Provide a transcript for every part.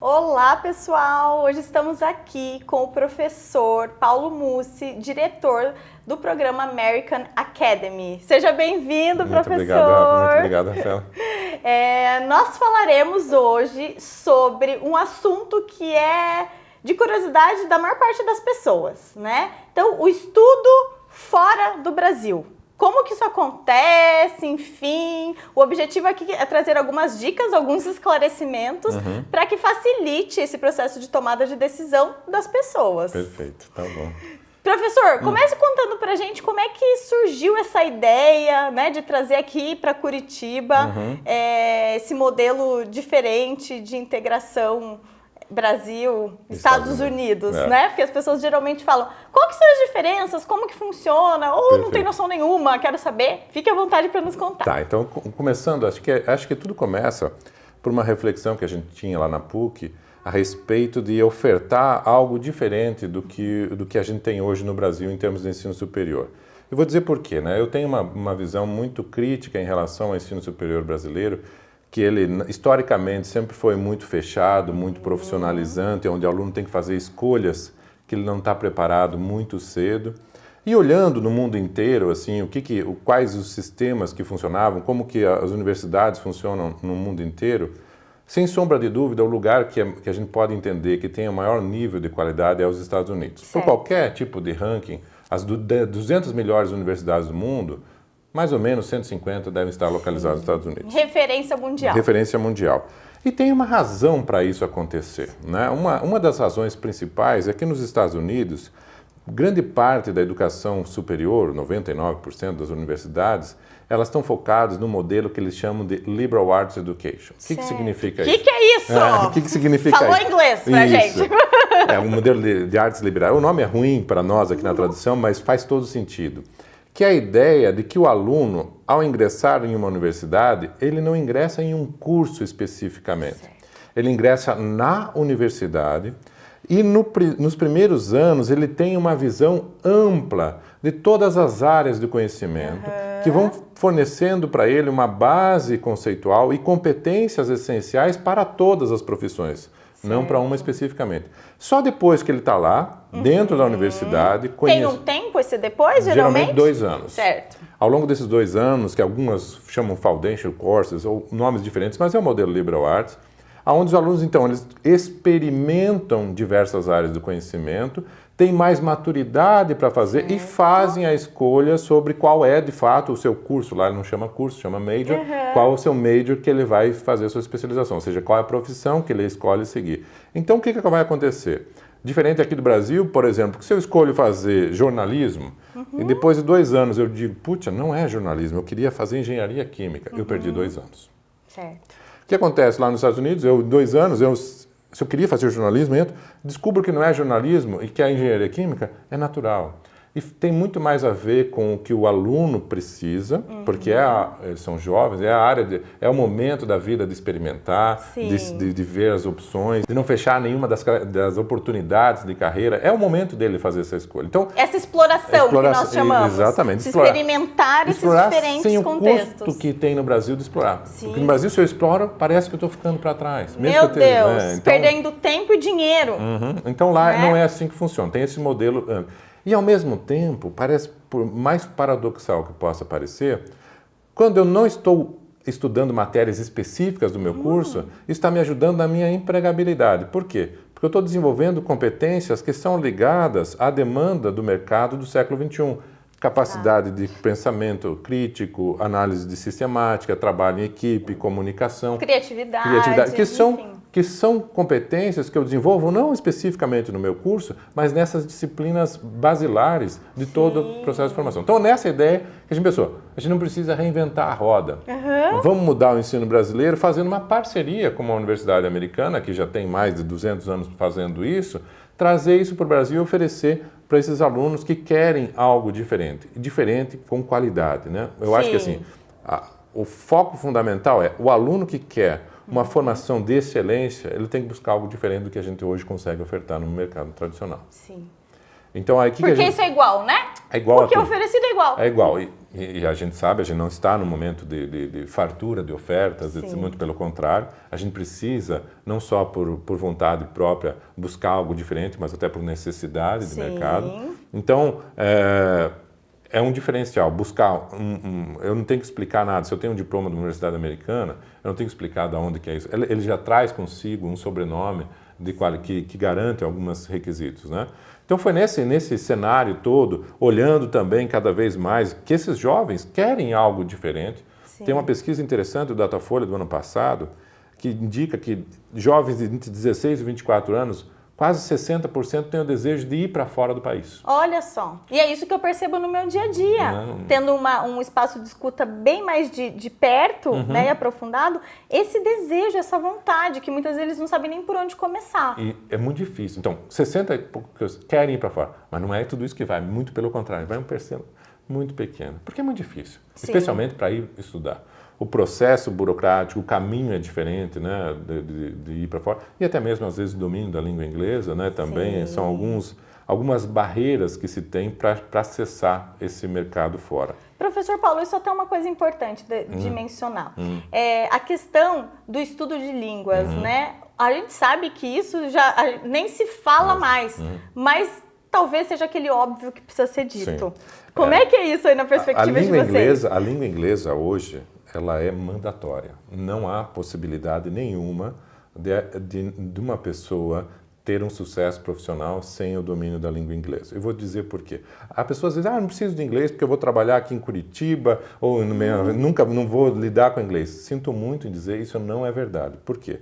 Olá, pessoal! Hoje estamos aqui com o professor Paulo Mussi, diretor do programa American Academy. Seja bem-vindo, professor! Muito obrigado, Rafael. Nós falaremos hoje sobre um assunto que é de curiosidade da maior parte das pessoas, né? Então, o estudo fora do Brasil. Como que isso acontece, enfim, o objetivo aqui é trazer algumas dicas, alguns esclarecimentos para que facilite esse processo de tomada de decisão das pessoas. Perfeito, tá bom. Professor, comece contando pra gente como é que surgiu essa ideia, né, de trazer aqui para Curitiba esse modelo diferente de integração Brasil, Estados Unidos, né? Porque as pessoas geralmente falam, qual que são as diferenças, como que funciona, ou não tem noção nenhuma, quero saber. Fique à vontade para nos contar. Tá, então começando, acho que tudo começa por uma reflexão que a gente tinha lá na PUC a respeito de ofertar algo diferente do que a gente tem hoje no Brasil em termos de ensino superior. Eu vou dizer por quê, né? Eu tenho uma visão muito crítica em relação ao ensino superior brasileiro, que ele historicamente sempre foi muito fechado, muito profissionalizante, onde o aluno tem que fazer escolhas que ele não está preparado muito cedo. E olhando no mundo inteiro, assim, quais os sistemas que funcionavam, como que as universidades funcionam no mundo inteiro, sem sombra de dúvida, o lugar que a gente pode entender que tem o maior nível de qualidade é os Estados Unidos. Certo. Por qualquer tipo de ranking, as 200 melhores universidades do mundo, mais ou menos 150 devem estar localizados nos Estados Unidos. Referência mundial. Referência mundial. E tem uma razão para isso acontecer, né? Uma das razões principais é que nos Estados Unidos, grande parte da educação superior, 99% das universidades, elas estão focadas no modelo que eles chamam de Liberal Arts Education. O que significa isso? O que é isso? O que significa Falou isso? Inglês pra gente. É um modelo de artes liberais. O nome é ruim para nós aqui na tradução, mas faz todo sentido. Que é a ideia de que o aluno, ao ingressar em uma universidade, ele não ingressa em um curso especificamente. Certo. Ele ingressa na universidade e nos primeiros anos ele tem uma visão ampla de todas as áreas do conhecimento que vão fornecendo para ele uma base conceitual e competências essenciais para todas as profissões. Certo. Não para uma especificamente. Só depois que ele está lá, dentro da universidade... Tem um tempo esse depois, geralmente? 2 anos. Certo. Ao longo desses 2 anos, que algumas chamam Foundation Courses, ou nomes diferentes, mas é o modelo Liberal Arts, onde os alunos, então, eles experimentam diversas áreas do conhecimento, têm mais maturidade para fazer e fazem a escolha sobre qual é, de fato, o seu curso. Lá ele não chama curso, chama major. Qual é o seu major que ele vai fazer a sua especialização, ou seja, qual é a profissão que ele escolhe seguir. Então, o que vai acontecer? Diferente aqui do Brasil, por exemplo, que se eu escolho fazer jornalismo e depois de 2 anos eu digo, putz, não é jornalismo, eu queria fazer engenharia química. Eu perdi 2 anos. Certo. O que acontece lá nos Estados Unidos? 2 anos, se eu queria fazer jornalismo, descubro que não é jornalismo e que a engenharia química é natural. E tem muito mais a ver com o que o aluno precisa, porque eles são jovens, é o momento da vida de experimentar, de ver as opções, de não fechar nenhuma das oportunidades de carreira. É o momento dele fazer essa escolha. Então, essa exploração que nós chamamos. Exatamente. De experimentar esses diferentes sem contextos. O custo que tem no Brasil de explorar. Porque no Brasil, se eu exploro, parece que eu estou ficando para trás. Meu Deus, então, perdendo tempo e dinheiro. Então lá não é assim que funciona. Tem esse modelo... E, ao mesmo tempo, parece, por mais paradoxal que possa parecer, quando eu não estou estudando matérias específicas do meu curso, isso está me ajudando na minha empregabilidade. Por quê? Porque eu estou desenvolvendo competências que são ligadas à demanda do mercado do século XXI. Capacidade de pensamento crítico, análise de sistemática, trabalho em equipe, comunicação. Criatividade, que são competências que eu desenvolvo não especificamente no meu curso, mas nessas disciplinas basilares de todo o processo de formação. Então, nessa ideia que a gente pensou, a gente não precisa reinventar a roda. Vamos mudar o ensino brasileiro fazendo uma parceria com uma universidade americana, que já tem mais de 200 anos fazendo isso, trazer isso para o Brasil e oferecer para esses alunos que querem algo diferente com qualidade, né? Eu acho que assim, o foco fundamental é o aluno que quer uma formação de excelência, ele tem que buscar algo diferente do que a gente hoje consegue ofertar no mercado tradicional. Sim. Então, aí, Porque isso é igual, né? É igual. Porque oferecido é igual. É igual. E a gente sabe, a gente não está no momento de fartura de ofertas, muito pelo contrário. A gente precisa, não só por vontade própria, buscar algo diferente, mas até por necessidade de mercado. Então, é um diferencial. Buscar eu não tenho que explicar nada. Se eu tenho um diploma da Universidade Americana, eu não tenho que explicar de onde que é isso. Ele já traz consigo um sobrenome que garante alguns requisitos, né? Então foi nesse cenário todo, olhando também cada vez mais, que esses jovens querem algo diferente. Sim. Tem uma pesquisa interessante do Datafolha do ano passado, que indica que jovens entre 16 e 24 anos, quase 60% têm o desejo de ir para fora do país. Olha só. E é isso que eu percebo no meu dia a dia. Tendo um espaço de escuta bem mais de perto, né, e aprofundado, esse desejo, essa vontade, que muitas vezes eles não sabem nem por onde começar. E é muito difícil. Então, 60% querem ir para fora, mas não é tudo isso que vai, muito pelo contrário, vai um percentual muito pequeno, porque é muito difícil, especialmente para ir estudar. O processo burocrático, o caminho é diferente, né, de ir para fora. E até mesmo, às vezes, o domínio da língua inglesa, né, também são algumas barreiras que se tem para acessar esse mercado fora. Professor Paulo, isso até é uma coisa importante de mencionar. A questão do estudo de línguas, né? A gente sabe que isso já nem se fala mais, mas talvez seja aquele óbvio que precisa ser dito. Sim. Como é que é isso aí na perspectiva de vocês? A língua inglesa hoje, ela é mandatória. Não há possibilidade nenhuma de uma pessoa ter um sucesso profissional sem o domínio da língua inglesa. Eu vou dizer por quê. Há pessoas que dizem, não preciso de inglês porque eu vou trabalhar aqui em Curitiba ou não vou lidar com inglês. Sinto muito em dizer, isso não é verdade. Por quê?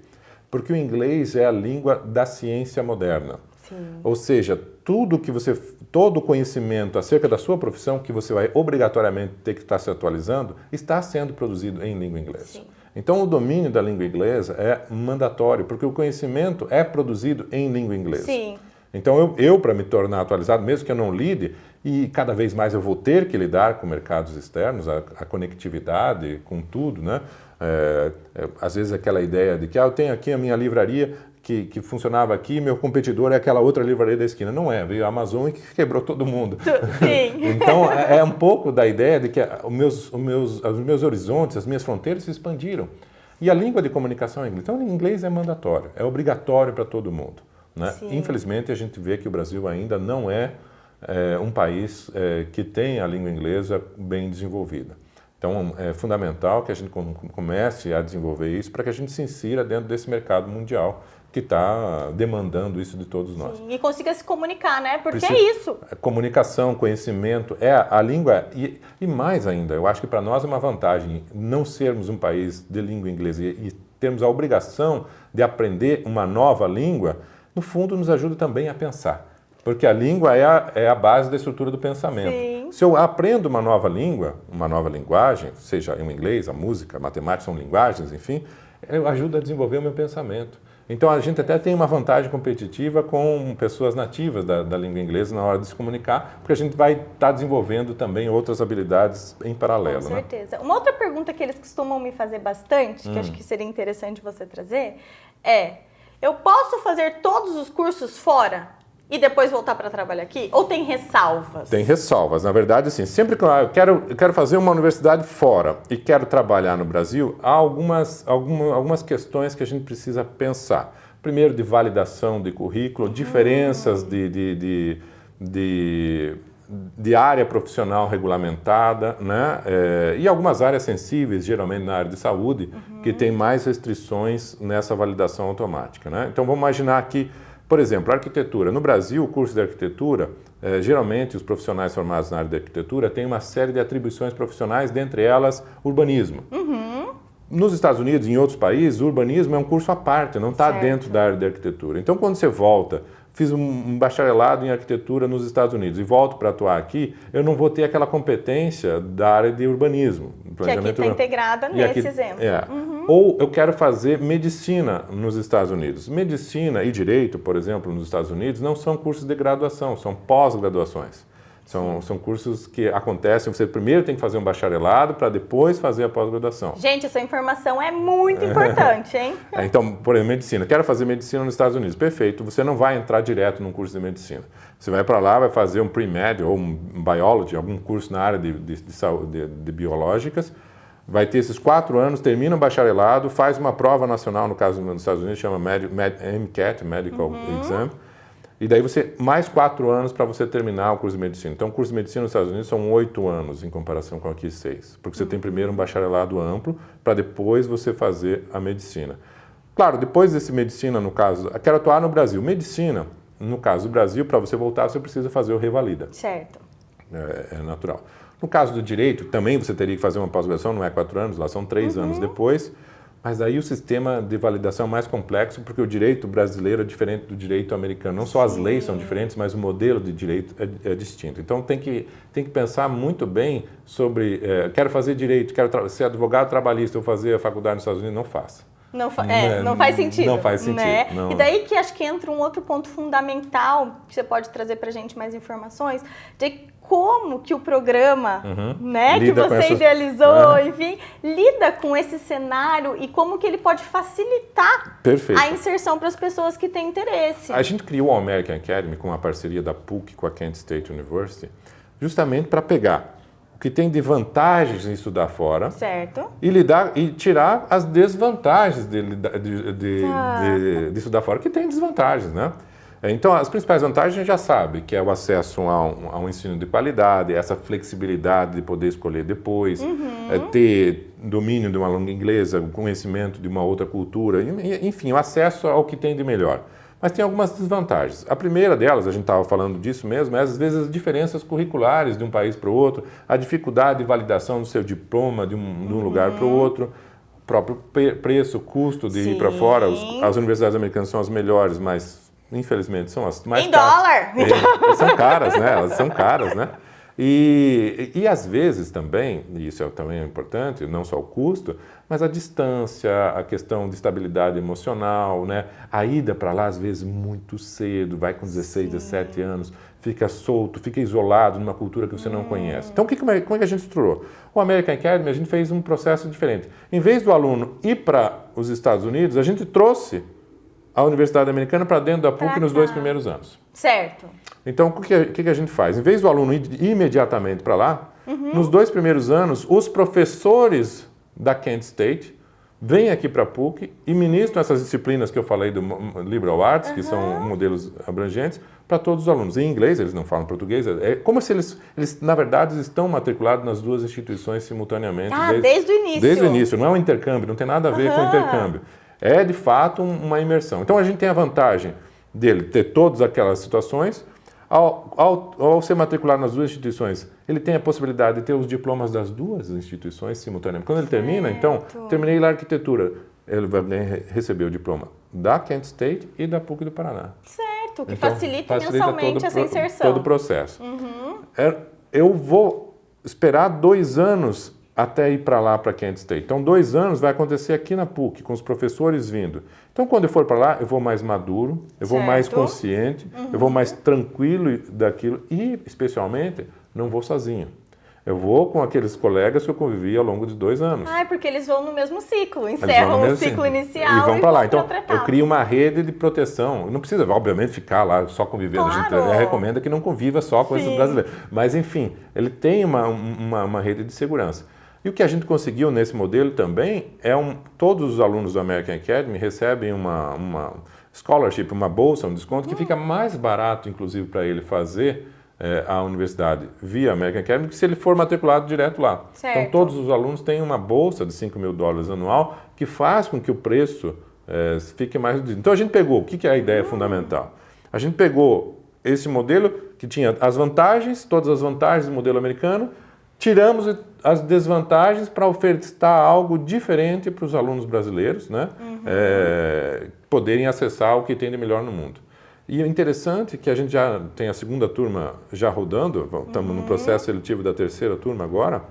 Porque o inglês é a língua da ciência moderna. Sim. Ou seja, todo o conhecimento acerca da sua profissão que você vai obrigatoriamente ter que estar se atualizando, está sendo produzido em língua inglesa. Sim. Então, o domínio da língua inglesa é mandatório, porque o conhecimento é produzido em língua inglesa. Sim. Então, eu para me tornar atualizado, mesmo que eu não lide, e cada vez mais eu vou ter que lidar com mercados externos, a conectividade, com tudo, né? Às vezes aquela ideia de que eu tenho aqui a minha livraria que funcionava aqui, meu competidor é aquela outra livraria da esquina. Não é, veio a Amazon e quebrou todo mundo. Sim. Então, é um pouco da ideia de que os meus horizontes, as minhas fronteiras se expandiram. E a língua de comunicação é inglês. Então, o inglês é mandatório, é obrigatório para todo mundo, né? Infelizmente, a gente vê que o Brasil ainda não é um país que tem a língua inglesa bem desenvolvida. Então, é fundamental que a gente comece a desenvolver isso para que a gente se insira dentro desse mercado mundial que está demandando isso de todos nós. Sim, e consiga se comunicar, né? Porque é isso. Comunicação, conhecimento, a língua, e mais ainda, eu acho que para nós é uma vantagem não sermos um país de língua inglesa e termos a obrigação de aprender uma nova língua, no fundo nos ajuda também a pensar. Porque a língua é a base da estrutura do pensamento. Sim. Se eu aprendo uma nova língua, uma nova linguagem, seja o inglês, a música, a matemática, são linguagens, enfim, eu ajudo a desenvolver o meu pensamento. Então, a gente até tem uma vantagem competitiva com pessoas nativas da língua inglesa na hora de se comunicar, porque a gente vai estar desenvolvendo também outras habilidades em paralelo. Com certeza. Né? Uma outra pergunta que eles costumam me fazer bastante, que acho que seria interessante você trazer, eu posso fazer todos os cursos fora e depois voltar para trabalhar aqui? Ou tem ressalvas? Tem ressalvas. Na verdade, assim, sempre que eu quero fazer uma universidade fora e quero trabalhar no Brasil, há algumas questões que a gente precisa pensar. Primeiro, de validação de currículo, diferenças de área profissional regulamentada, né? E algumas áreas sensíveis, geralmente na área de saúde, que tem mais restrições nessa validação automática, né? Então, vamos imaginar que, por exemplo, a arquitetura. No Brasil, o curso de arquitetura, geralmente os profissionais formados na área de arquitetura têm uma série de atribuições profissionais, dentre elas urbanismo. Nos Estados Unidos e em outros países, o urbanismo é um curso à parte, não está dentro da área de arquitetura. Então, quando você volta, fiz um bacharelado em arquitetura nos Estados Unidos e volto para atuar aqui, eu não vou ter aquela competência da área de urbanismo. Que aqui está integrada nesse exemplo. Ou eu quero fazer medicina nos Estados Unidos. Medicina e direito, por exemplo, nos Estados Unidos, não são cursos de graduação, são pós-graduações. São cursos que acontecem, você primeiro tem que fazer um bacharelado para depois fazer a pós-graduação. Gente, essa informação é muito importante, hein? Então, por exemplo, medicina. Quero fazer medicina nos Estados Unidos. Perfeito, você não vai entrar direto num curso de medicina. Você vai para lá, vai fazer um pre-med ou um biology, algum curso na área de biológicas, vai ter esses 4 anos, termina o bacharelado, faz uma prova nacional, no caso nos Estados Unidos, chama MCAT, Medical Exam, e daí você, mais 4 anos para você terminar o curso de medicina. Então, o curso de medicina nos Estados Unidos são 8 anos em comparação com aqui 6, porque você tem primeiro um bacharelado amplo, para depois você fazer a medicina. Claro, depois desse medicina, no caso, quero atuar no Brasil. Medicina, no caso do Brasil, para você voltar, você precisa fazer o revalida. Certo. É natural. No caso do direito, também você teria que fazer uma pós-graduação, não é 4 anos, lá são 3 anos depois, mas aí o sistema de validação é mais complexo, porque o direito brasileiro é diferente do direito americano. Não só as leis são diferentes, mas o modelo de direito é distinto. Então tem que pensar muito bem sobre, quero fazer direito, quero ser advogado trabalhista, ou fazer a faculdade nos Estados Unidos, não faça. Não faz sentido. Não faz sentido. Né? Não. E daí que acho que entra um outro ponto fundamental, que você pode trazer pra gente mais informações, de como que o programa, né, que você idealizou, enfim, lida com esse cenário e como que ele pode facilitar a inserção para as pessoas que têm interesse. A gente criou a American Academy com uma parceria da PUC com a Kent State University, justamente para pegar o que tem de vantagens em estudar fora, certo, e tirar as desvantagens de estudar fora, que tem desvantagens, né? Então, as principais vantagens a gente já sabe, que é o acesso a um ensino de qualidade, essa flexibilidade de poder escolher depois, ter domínio de uma língua inglesa, conhecimento de uma outra cultura, enfim, o acesso ao que tem de melhor. Mas tem algumas desvantagens. A primeira delas, a gente estava falando disso mesmo, é às vezes as diferenças curriculares de um país para o outro, a dificuldade de validação do seu diploma de um lugar para o outro, o próprio preço, custo de ir para fora. As universidades americanas são as melhores, mas infelizmente são as mais caras. Em dólar! São caras, né? Elas são caras, né? E às vezes também, e isso também é importante, não só o custo, mas a distância, a questão de estabilidade emocional, né? A ida para lá, às vezes, muito cedo, vai com 16, 17 anos, fica solto, fica isolado numa cultura que você não conhece. Então, como é que a gente estruturou? O American Academy, a gente fez um processo diferente. Em vez do aluno ir para os Estados Unidos, a gente trouxe a Universidade Americana para dentro da PUC nos 2 primeiros anos. Certo. Então, o que a gente faz? Em vez do aluno ir imediatamente para lá, nos 2 primeiros anos, os professores da Kent State vêm aqui para a PUC e ministram essas disciplinas que eu falei do Liberal Arts, que são modelos abrangentes, para todos os alunos. Em inglês, eles não falam português. É como se eles, na verdade, estão matriculados nas 2 instituições simultaneamente. Desde o início. Desde o início. Não é um intercâmbio, não tem nada a ver com intercâmbio. É, de fato, uma imersão. Então, a gente tem a vantagem dele ter todas aquelas situações. Ao ser matriculado nas 2 instituições, ele tem a possibilidade de ter os diplomas das 2 instituições simultaneamente. Quando ele termina, então, terminei lá a arquitetura, ele vai receber o diploma da Kent State e da PUC do Paraná. Certo, que então, facilita mensalmente essa inserção. Todo o processo. Eu vou esperar 2 anos até ir para lá, para Kent State. Então, 2 anos vai acontecer aqui na PUC, com os professores vindo. Então, quando eu for para lá, eu vou mais maduro, eu vou mais consciente, eu vou mais tranquilo daquilo e, especialmente, não vou sozinho. Eu vou com aqueles colegas que eu convivi ao longo de 2 anos. Porque eles vão no mesmo ciclo, encerram o ciclo inicial e vão para lá. Então, eu crio uma rede de proteção. Não precisa, obviamente, ficar lá só convivendo. Claro. A gente recomenda que não conviva só com esses brasileiros. Mas, enfim, ele tem uma rede de segurança. E o que a gente conseguiu nesse modelo também é todos os alunos do American Academy recebem uma scholarship, uma bolsa, um desconto, que fica mais barato, inclusive, para ele fazer a universidade via American Academy, que se ele for matriculado direto lá. Certo. Então, todos os alunos têm uma bolsa de $5.000 anual, que faz com que o preço fique mais reduzido. Então, a gente pegou, o que é a ideia fundamental? A gente pegou esse modelo que tinha as vantagens, todas as vantagens do modelo americano, tiramos as desvantagens para ofertar algo diferente para os alunos brasileiros, né? Poderem acessar o que tem de melhor no mundo. E é interessante que a gente já tem a 2ª turma já rodando, estamos no processo seletivo da 3ª turma agora,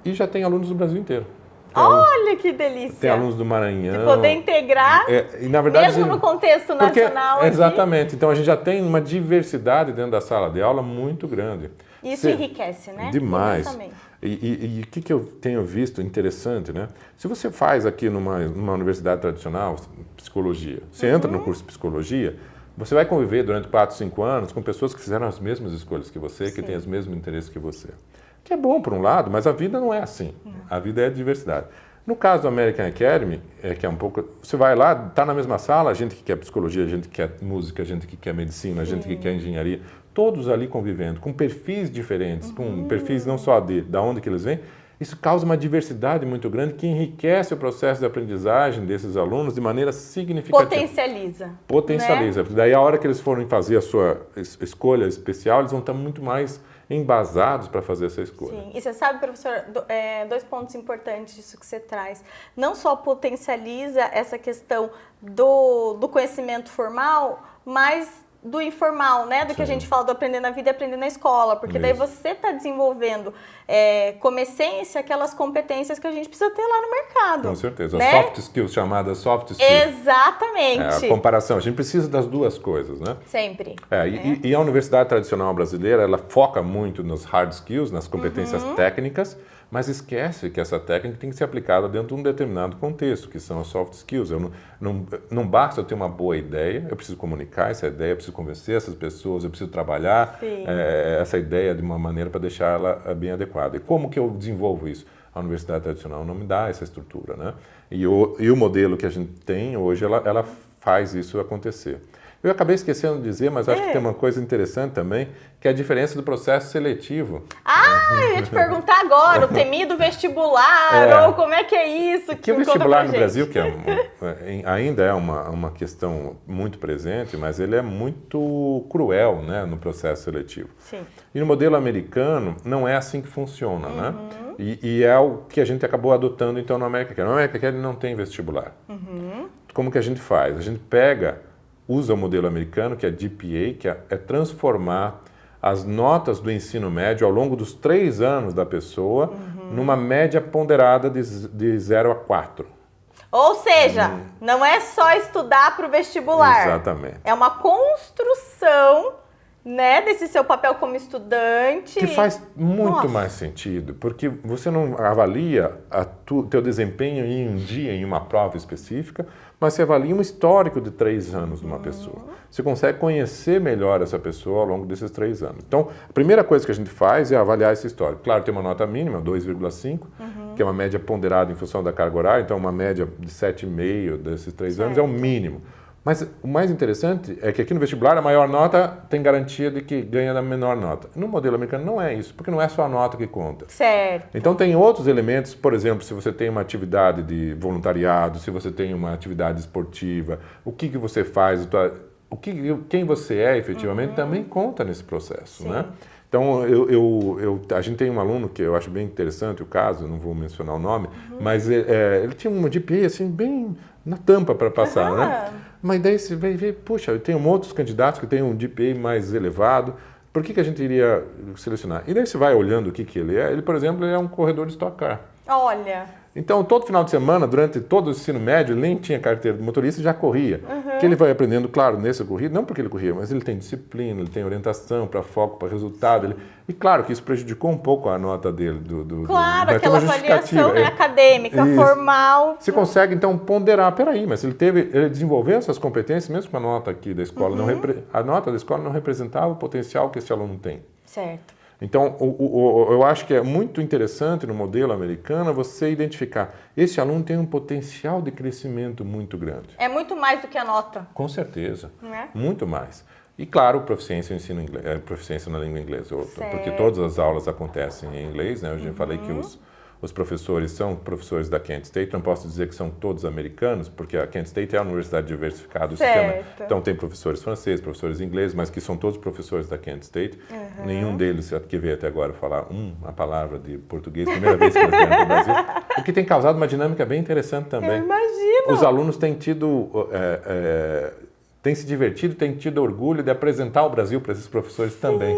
e já tem alunos do Brasil inteiro. Olha que delícia! Tem alunos do Maranhão. De poder integrar, e, na verdade, mesmo no contexto nacional. Exatamente. Então, a gente já tem uma diversidade dentro da sala de aula muito grande. Isso enriquece, né? Demais. E o que eu tenho visto interessante, né? Se você faz aqui numa universidade tradicional, psicologia, você entra no curso de psicologia, você vai conviver durante 4, 5 anos com pessoas que fizeram as mesmas escolhas que você, que têm os mesmos interesses que você. Que é bom por um lado, mas a vida não é assim. A vida é diversidade. No caso do American Academy, que é um pouco... Você vai lá, está na mesma sala, a gente que quer psicologia, a gente que quer música, a gente que quer medicina, a gente que quer engenharia, todos ali convivendo, com perfis diferentes, com perfis não só da onde que eles vêm. Isso causa uma diversidade muito grande que enriquece o processo de aprendizagem desses alunos de maneira significativa. Potencializa. Né? Daí, a hora que eles forem fazer a sua escolha especial, eles vão estar muito mais embasados para fazer essa escolha. Sim, e você sabe, professor, 2 pontos importantes disso que você traz. Não só potencializa essa questão do conhecimento formal, mas do informal, né? Do que a gente fala do aprender na vida e aprender na escola. Porque daí você está desenvolvendo como essência aquelas competências que a gente precisa ter lá no mercado. Com certeza. Né? Soft skills, chamadas soft skills. Exatamente. A comparação. A gente precisa das duas coisas, né? Sempre. E a universidade tradicional brasileira, ela foca muito nos hard skills, nas competências técnicas, mas esquece que essa técnica tem que ser aplicada dentro de um determinado contexto, que são as soft skills. Não basta eu ter uma boa ideia, eu preciso comunicar essa ideia, eu preciso convencer essas pessoas, eu preciso trabalhar essa ideia de uma maneira para deixar ela bem adequada. E como que eu desenvolvo isso? A universidade tradicional não me dá essa estrutura, né? E o modelo que a gente tem hoje, ela faz isso acontecer. Eu acabei esquecendo de dizer, mas acho que tem uma coisa interessante também, que é a diferença do processo seletivo. Eu ia te perguntar agora, o temido vestibular, ou como é que é isso? Que o vestibular no Brasil, que ainda é uma questão muito presente, mas ele é muito cruel, né, no processo seletivo. Sim. E no modelo americano, não é assim que funciona, né? E é o que a gente acabou adotando, então, no American Academy. No American Academy não tem vestibular. Como que a gente faz? A gente usa o modelo americano, que é GPA, que é transformar as notas do ensino médio ao longo dos 3 anos da pessoa numa média ponderada de 0 a 4. Ou seja, não é só estudar para o vestibular. Exatamente. É uma construção, né, desse seu papel como estudante. Que faz muito mais sentido, porque você não avalia teu desempenho em um dia, em uma prova específica, mas você avalia um histórico de 3 anos de uma pessoa. Você consegue conhecer melhor essa pessoa ao longo desses 3 anos. Então, a primeira coisa que a gente faz é avaliar esse histórico. Claro, tem uma nota mínima, 2,5, que é uma média ponderada em função da carga horária, então uma média de 7,5 desses 3 anos é o mínimo. Mas o mais interessante é que aqui no vestibular a maior nota tem garantia de que ganha da menor nota. No modelo americano não é isso, porque não é só a nota que conta. Certo. Então tem outros elementos, por exemplo, se você tem uma atividade de voluntariado, se você tem uma atividade esportiva, o que você faz, quem você é efetivamente também conta nesse processo, né? Então, a gente tem um aluno que eu acho bem interessante o caso, não vou mencionar o nome, mas ele tinha uma GPA assim, bem na tampa para passar, né? Mas daí você vai ver, puxa, eu tenho outros candidatos que têm um GPA mais elevado, por que a gente iria selecionar? E daí você vai olhando o que ele é. Ele, por exemplo, ele é um corredor de Stock Car. Olha... Então, todo final de semana, durante todo o ensino médio, ele nem tinha carteira de motorista e já corria. Que ele vai aprendendo, claro, nessa corrida, não porque ele corria, mas ele tem disciplina, ele tem orientação para foco, para resultado. E claro que isso prejudicou um pouco a nota dele. Claro, aquela avaliação acadêmica, formal. Você consegue, então, ponderar. Peraí, mas ele desenvolveu essas competências, mesmo com a nota aqui da escola. A nota da escola não representava o potencial que esse aluno tem. Certo. Então, eu acho que é muito interessante no modelo americano você identificar esse aluno tem um potencial de crescimento muito grande. É muito mais do que a nota. Com certeza, né? Muito mais. E claro, proficiência em ensino inglês, proficiência na língua inglesa, porque todas as aulas acontecem em inglês, né? Eu já falei que os professores são professores da Kent State, não posso dizer que são todos americanos, porque a Kent State é uma universidade diversificada do sistema. Então tem professores franceses, professores ingleses, mas que são todos professores da Kent State. Nenhum deles que veio até agora falar uma palavra de português, primeira vez que eles vieram para o Brasil, o que tem causado uma dinâmica bem interessante também. Eu imagino! Os alunos têm têm se divertido, têm tido orgulho de apresentar o Brasil para esses professores também.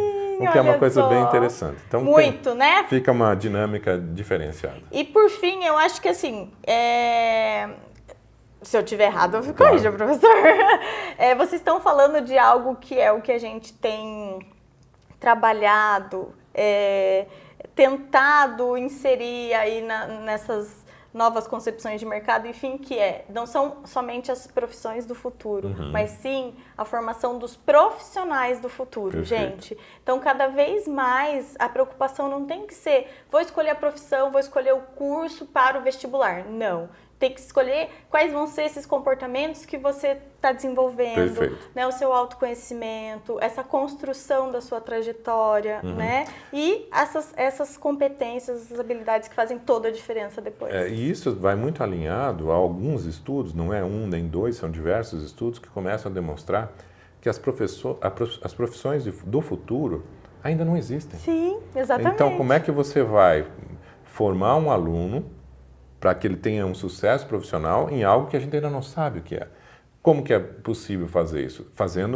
O que é uma olha coisa só. bem interessante. Então, Muito, né? Fica uma dinâmica diferenciada. E por fim, eu acho que assim, se eu tiver errado, eu corrija, professor. Vocês estão falando de algo que é o que a gente tem trabalhado, tentado inserir aí nessas novas concepções de mercado, enfim, que não são somente as profissões do futuro, mas sim a formação dos profissionais do futuro, Perfeito. gente. Então, cada vez mais, a preocupação não tem que ser, vou escolher a profissão, vou escolher o curso para o vestibular. Não. Tem que escolher quais vão ser esses comportamentos que você está desenvolvendo, né, o seu autoconhecimento, essa construção da sua trajetória, né? E essas competências, essas habilidades que fazem toda a diferença depois. E isso vai muito alinhado a alguns estudos, não é um nem dois, são diversos estudos que começam a demonstrar que as profissões do futuro ainda não existem. Sim, exatamente. Então, como é que você vai formar um aluno para que ele tenha um sucesso profissional em algo que a gente ainda não sabe o que é? Como que é possível fazer isso?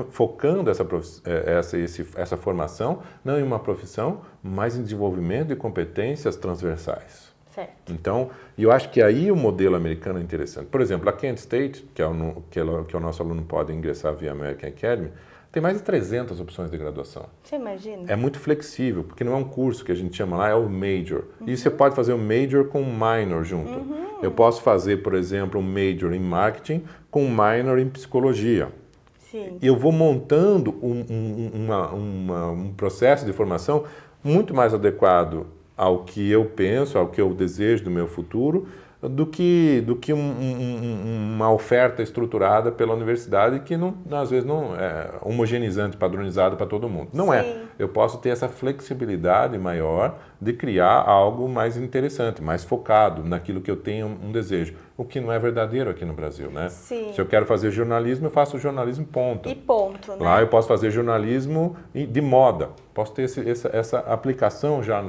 Focando essa formação não em uma profissão, mas em desenvolvimento de competências transversais. Certo. Então, eu acho que aí o modelo americano é interessante. Por exemplo, a Kent State, que o nosso aluno pode ingressar via American Academy, tem mais de 300 opções de graduação. Você imagina? É muito flexível, porque não é um curso que a gente chama lá, é o major. E você pode fazer um major com um minor junto. Eu posso fazer, por exemplo, um major em marketing com um minor em psicologia. Sim. E eu vou montando um processo de formação muito mais adequado ao que eu penso, ao que eu desejo do meu futuro, do que uma oferta estruturada pela universidade que às vezes não é homogeneizante, padronizado para todo mundo. Não é. Eu posso ter essa flexibilidade maior de criar algo mais interessante, mais focado naquilo que eu tenho um desejo. O que não é verdadeiro aqui no Brasil, né? Sim. Se eu quero fazer jornalismo, eu faço jornalismo ponto. E ponto, né? Lá eu posso fazer jornalismo de moda. Posso ter essa aplicação já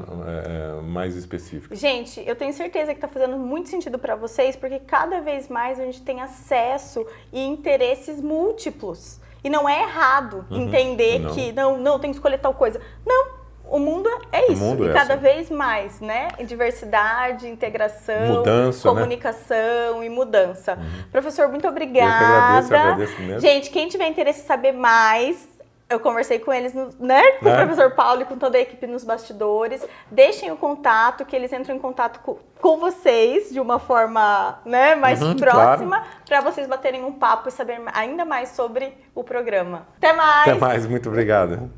mais específica. Gente, eu tenho certeza que está fazendo muito sentido para vocês, porque cada vez mais a gente tem acesso e interesses múltiplos. E não é errado entender que não tem que escolher tal coisa. Não, o mundo é isso. E cada vez mais, né? Diversidade, integração, mudança, comunicação, né? E mudança. Professor, muito obrigada. Eu agradeço mesmo. Gente, quem tiver interesse em saber mais, eu conversei com eles, né? Com o professor Paulo e com toda a equipe nos bastidores. Deixem o contato, que eles entram em contato com vocês de uma forma, né, mais próxima, para vocês baterem um papo e saber ainda mais sobre o programa. Até mais! Até mais, muito obrigado.